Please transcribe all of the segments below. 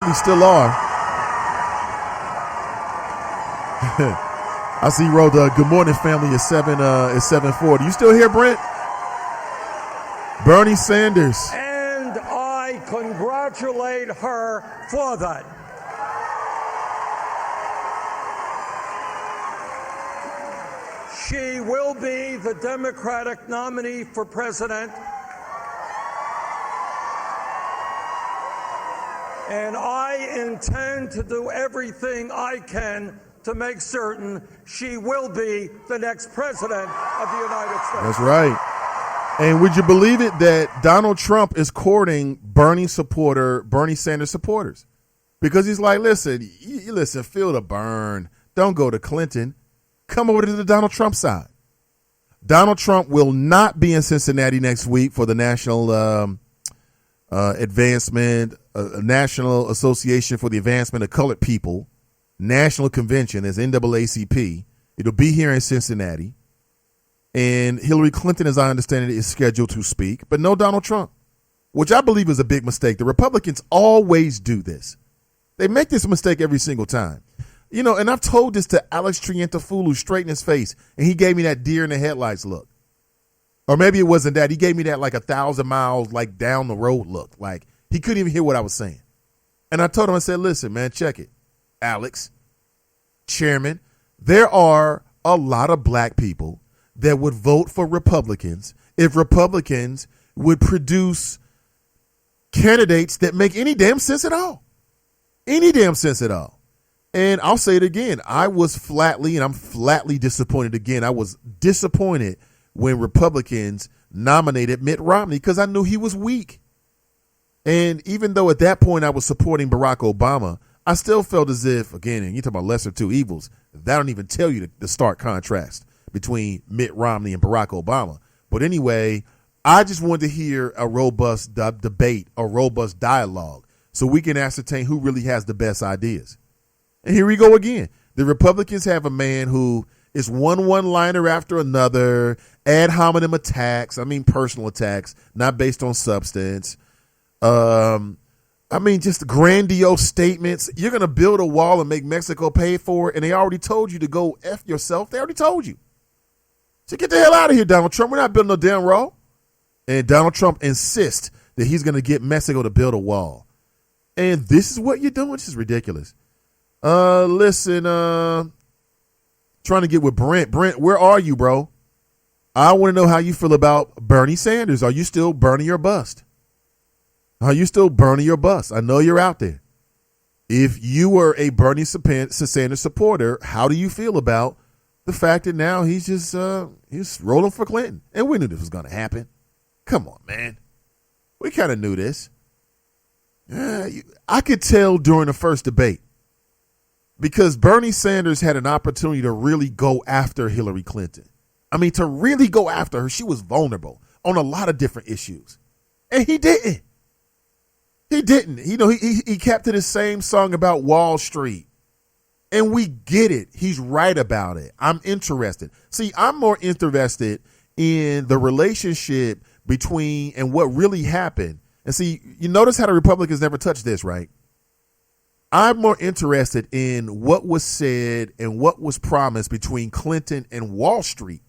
definitely still are. I see you wrote good morning family at 7:40. You still here, Brent? Bernie Sanders. And I congratulate her for that. She will be the Democratic nominee for president. And I intend to do everything I can to make certain she will be the next president of the United States. That's right. And would you believe it that Donald Trump is courting Bernie Sanders supporters? Because he's like, listen, feel the burn. Don't go to Clinton. Come over to the Donald Trump side. Donald Trump will not be in Cincinnati next week for the National National Association for the Advancement of Colored People National Convention, as NAACP. It'll be here in Cincinnati. And Hillary Clinton, as I understand it, is scheduled to speak, but no Donald Trump, which I believe is a big mistake. The Republicans always do this. They make this mistake every single time. You know, and I've told this to Alex Triantafulu straight in his face, and he gave me that deer in the headlights look. Or maybe it wasn't that. He gave me that like 1,000 miles like down the road look. Like he couldn't even hear what I was saying. And I told him, I said, listen, man, check it. Alex, Chairman, there are a lot of black people that would vote for Republicans if Republicans would produce candidates that make any damn sense at all. Any damn sense at all. And I'll say it again. I'm flatly disappointed again. I was disappointed when Republicans nominated Mitt Romney because I knew he was weak. And even though at that point I was supporting Barack Obama, I still felt as if, again, and you talk about lesser two evils, that don't even tell you the stark contrast between Mitt Romney and Barack Obama. But anyway, I just wanted to hear a robust debate, a robust dialogue, so we can ascertain who really has the best ideas. And here we go again. The Republicans have a man who is one-liner after another, ad hominem attacks, personal attacks, not based on substance. Just grandiose statements. You're going to build a wall and make Mexico pay for it, and they already told you to go F yourself. They already told you. So get the hell out of here, Donald Trump. We're not building no damn wall. And Donald Trump insists that he's going to get Mexico to build a wall. And this is what you're doing? This is ridiculous. Listen, trying to get with Brent. Brent, where are you, bro? I want to know how you feel about Bernie Sanders. Are you still burning your bust? Are you still burning your bust? I know you're out there. If you were a Bernie Sanders supporter, how do you feel about the fact that now he's just he's rolling for Clinton? And we knew this was going to happen. Come on, man. We kind of knew this. I could tell during the first debate because Bernie Sanders had an opportunity to really go after Hillary Clinton. To really go after her. She was vulnerable on a lot of different issues. And he didn't. He didn't. He kept to the same song about Wall Street. And we get it. He's right about it. I'm interested. See, I'm more interested in the relationship between and what really happened. And see, you notice how the Republicans never touched this, right? I'm more interested in what was said and what was promised between Clinton and Wall Street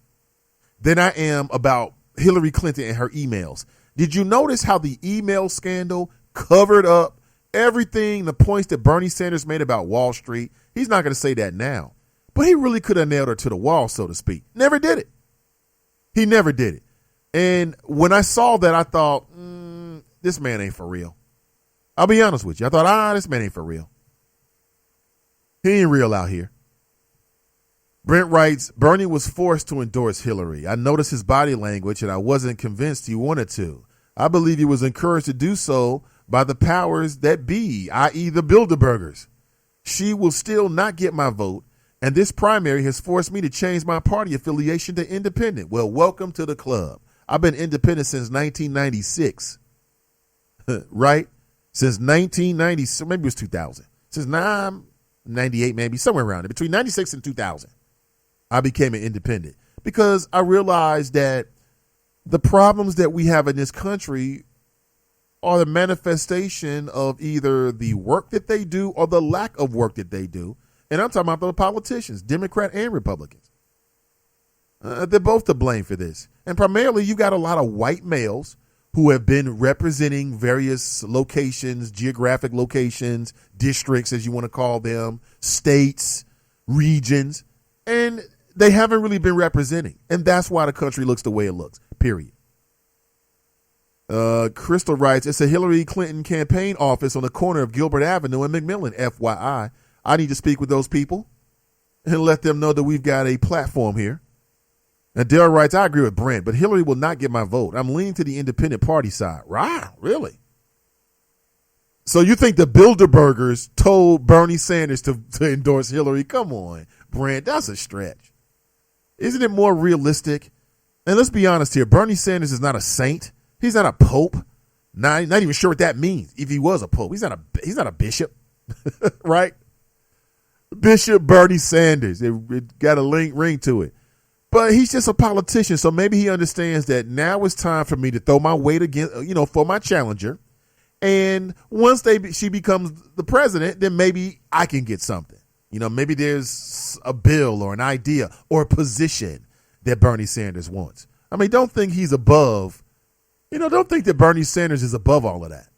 than I am about Hillary Clinton and her emails. Did you notice how the email scandal covered up everything, the points that Bernie Sanders made about Wall Street? He's not going to say that now, but he really could have nailed her to the wall, so to speak. Never did it. He never did it. And when I saw that, I thought, this man ain't for real. I'll be honest with you. I thought, this man ain't for real. He ain't real out here. Brent writes, Bernie was forced to endorse Hillary. I noticed his body language and I wasn't convinced he wanted to. I believe he was encouraged to do so by the powers that be, i.e. the Bilderbergers. She will still not get my vote, and this primary has forced me to change my party affiliation to independent. Well, welcome to the club. I've been independent since 1996, right? Since 1990, maybe it was 2000. Since 98, maybe, somewhere around it. Between 96 and 2000, I became an independent because I realized that the problems that we have in this country are the manifestation of either the work that they do or the lack of work that they do. And I'm talking about the politicians, Democrat and Republicans. They're both to blame for this. And primarily, you got a lot of white males who have been representing various locations, geographic locations, districts, as you want to call them, states, regions, and they haven't really been representing. And that's why the country looks the way it looks, period. Crystal writes, it's a Hillary Clinton campaign office on the corner of Gilbert Avenue and McMillan, FYI. I need to speak with those people and let them know that we've got a platform here. And Dale writes, I agree with Brent, but Hillary will not get my vote. I'm leaning to the independent party side. Wow, really? So you think the Bilderbergers told Bernie Sanders to endorse Hillary? Come on, Brent, that's a stretch. Isn't it more realistic? And let's be honest here, Bernie Sanders is not a saint. He's not a pope. Not even sure what that means. If he was a pope, he's not a bishop, right? Bishop Bernie Sanders. It got a ring to it. But he's just a politician, so maybe he understands that now it's time for me to throw my weight against, for my challenger. And once she becomes the president, then maybe I can get something. Maybe there's a bill or an idea or a position that Bernie Sanders wants. I mean, don't think he's above. Don't think that Bernie Sanders is above all of that.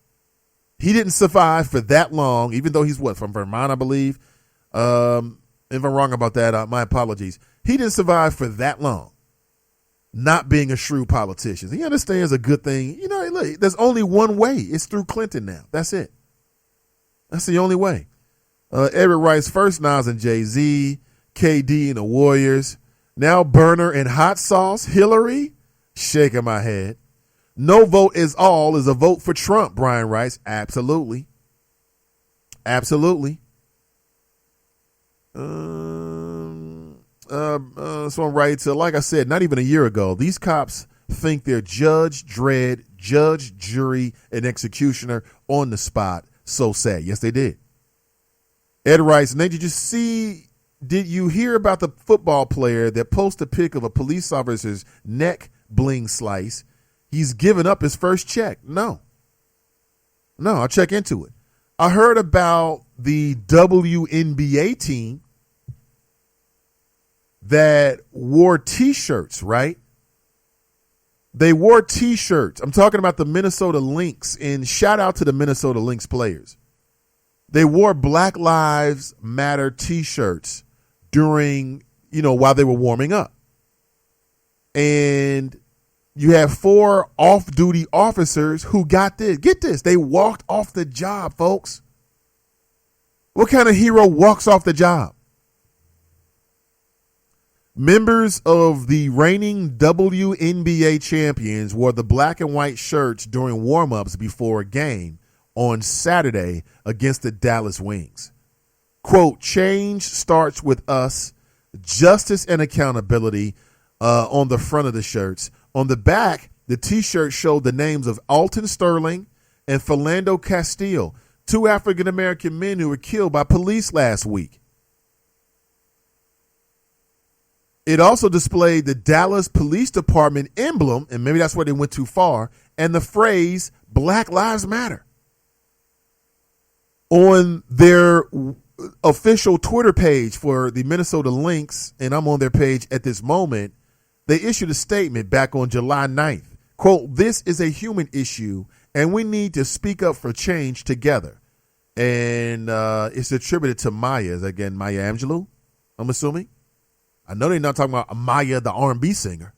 He didn't survive for that long, even though he's from Vermont, I believe. If I'm wrong about that, my apologies. He didn't survive for that long, not being a shrewd politician. He understands a good thing. Look, there's only one way. It's through Clinton now. That's it. That's the only way. Eric writes, first Nas and Jay-Z, KD and the Warriors. Now Burner and Hot Sauce, Hillary. Shaking my head. No vote is all is a vote for Trump, Brian writes. Absolutely. Absolutely. Someone writes, like I said, not even a year ago, these cops think they're judge, jury, and executioner on the spot. So sad. Yes, they did. Ed writes, Nate, did you hear about the football player that posted a pic of a police officer's neck bling slice? He's given up his first check. No, I'll check into it. I heard about the WNBA team that wore T-shirts, right? They wore T-shirts. I'm talking about the Minnesota Lynx, and shout out to the Minnesota Lynx players. They wore Black Lives Matter T-shirts during, while they were warming up. And you have 4 off-duty officers who got this. Get this. They walked off the job, folks. What kind of hero walks off the job? Members of the reigning WNBA champions wore the black and white shirts during warm-ups before a game on Saturday against the Dallas Wings. Quote, change starts with us, justice and accountability on the front of the shirts. On the back, the T-shirt showed the names of Alton Sterling and Philando Castile, 2 African-American men who were killed by police last week. It also displayed the Dallas Police Department emblem, and maybe that's where they went too far, and the phrase Black Lives Matter. On their official Twitter page for the Minnesota Lynx, and I'm on their page at this moment, they issued a statement back on July 9th. Quote, this is a human issue, and we need to speak up for change together. And it's attributed to Maya, again, Maya Angelou, I'm assuming. I know they're not talking about Maya, the R&B singer.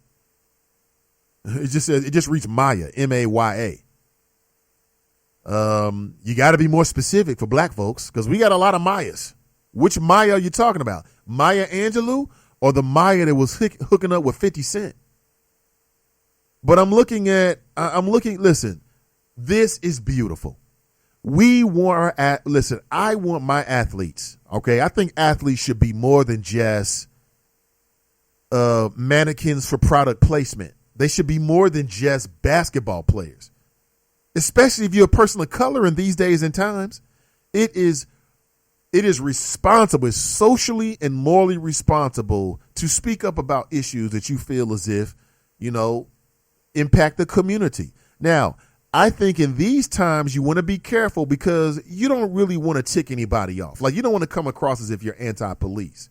It just reads Maya, M-A-Y-A. You got to be more specific for black folks because we got a lot of Mayas. Which Maya are you talking about? Maya Angelou or the Maya that was hooking up with 50 Cent? But listen, this is beautiful. I want my athletes, okay? I think athletes should be more than just mannequins for product placement. They should be more than just basketball players, especially if you're a person of color in these days and times. It is responsible, it's socially and morally responsible to speak up about issues that you feel as if, impact the community. Now, I think in these times you want to be careful because you don't really want to tick anybody off. Like, you don't want to come across as if you're anti-police.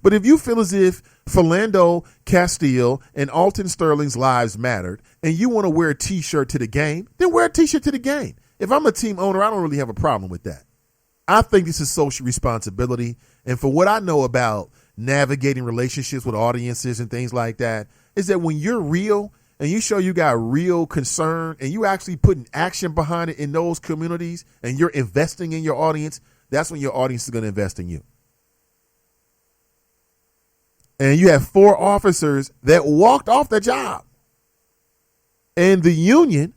But if you feel as if Philando Castile and Alton Sterling's lives mattered and you want to wear a T-shirt to the game, then wear a T-shirt to the game. If I'm a team owner, I don't really have a problem with that. I think this is social responsibility. And for what I know about navigating relationships with audiences and things like that, is that when you're real and you show you got real concern and you actually putting action behind it in those communities and you're investing in your audience, that's when your audience is going to invest in you. And you have 4 officers that walked off the job. And the union,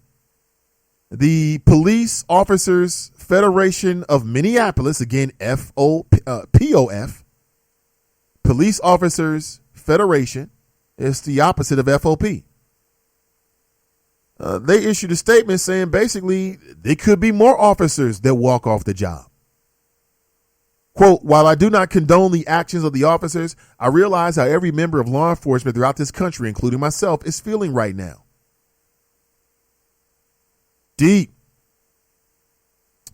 the Police Officers Federation of Minneapolis, again, POF, Police Officers Federation, is the opposite of FOP. They issued a statement saying basically there could be more officers that walk off the job. Quote, while I do not condone the actions of the officers, I realize how every member of law enforcement throughout this country, including myself, is feeling right now. Deep.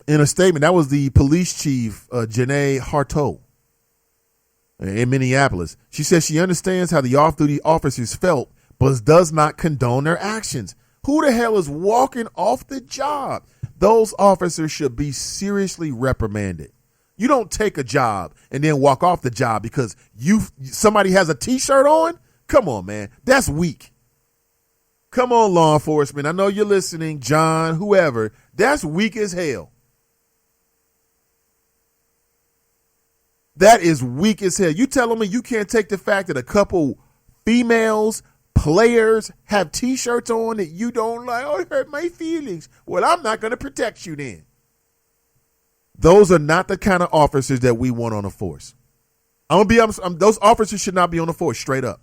In a statement, that was the police chief, Janae Harteau, in Minneapolis. She says she understands how the off-duty officers felt, but does not condone their actions. Who the hell is walking off the job? Those officers should be seriously reprimanded. You don't take a job and then walk off the job because somebody has a T-shirt on. Come on, man. That's weak. Come on, law enforcement. I know you're listening, John, whoever. That's weak as hell. That is weak as hell. You telling me you can't take the fact that a couple females, players, have T-shirts on that you don't like? Oh, it hurt my feelings. Well, I'm not going to protect you then. Those are not the kind of officers that we want on the force. I'm going to be honest, those officers should not be on the force, straight up.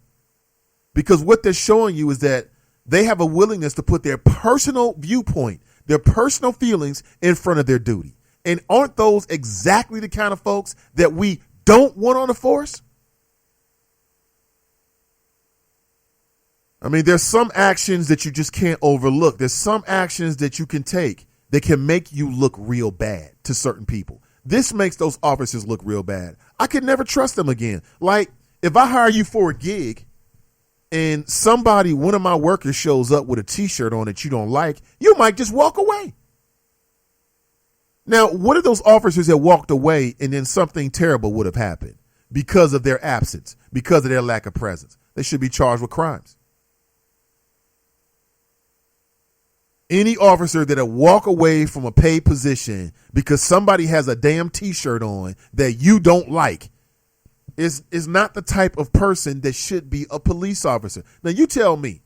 Because what they're showing you is that they have a willingness to put their personal viewpoint, their personal feelings in front of their duty. And aren't those exactly the kind of folks that we don't want on the force? I mean, there's some actions that you just can't overlook. There's some actions that you can take that can make you look real bad to certain people. This makes those officers look real bad. I could never trust them again. Like, if I hire you for a gig and one of my workers shows up with a T-shirt on that you don't like, you might just walk away. Now, what are those officers that walked away and then something terrible would have happened because of their absence, because of their lack of presence? They should be charged with crimes. Any officer that walk away from a paid position because somebody has a damn T-shirt on that you don't like is not the type of person that should be a police officer. Now, you tell me,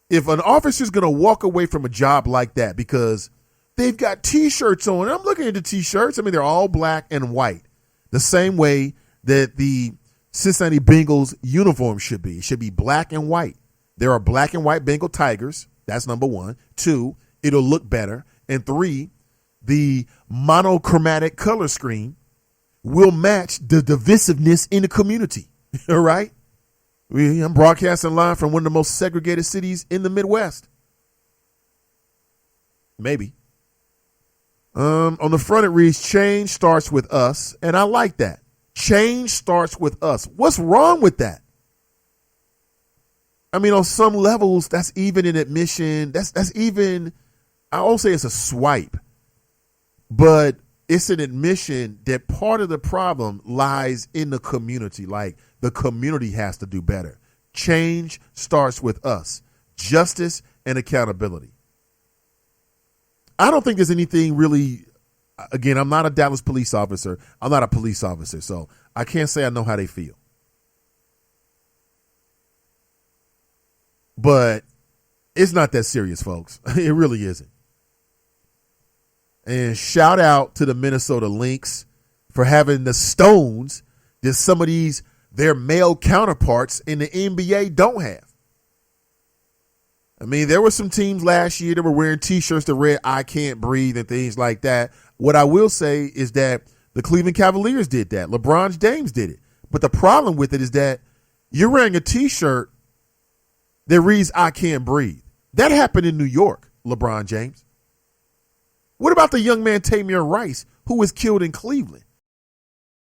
if an officer is going to walk away from a job like that because they've got T-shirts on, and I'm looking at the T-shirts. I mean, they're all black and white, the same way that the Cincinnati Bengals uniform should be. It should be black and white. There are black and white Bengal Tigers. That's number 1. 2, it'll look better. And 3, the monochromatic color scheme will match the divisiveness in the community. All right? I'm broadcasting live from one of the most segregated cities in the Midwest. Maybe. On the front, it reads, change starts with us. And I like that. Change starts with us. What's wrong with that? I mean, on some levels, that's even an admission. That's even, I won't say it's a swipe, but it's an admission that part of the problem lies in the community. Like, the community has to do better. Change starts with us. Justice and accountability. I don't think there's anything really, again, I'm not a Dallas police officer. I'm not a police officer, so I can't say I know how they feel. But it's not that serious, folks. It really isn't. And shout out to the Minnesota Lynx for having the stones that some of their male counterparts in the NBA don't have. I mean, there were some teams last year that were wearing T-shirts that read, I can't breathe and things like that. What I will say is that the Cleveland Cavaliers did that. LeBron James did it. But the problem with it is that you're wearing a T-shirt that reads, I can't breathe. That happened in New York, LeBron James. What about the young man Tamir Rice, who was killed in Cleveland?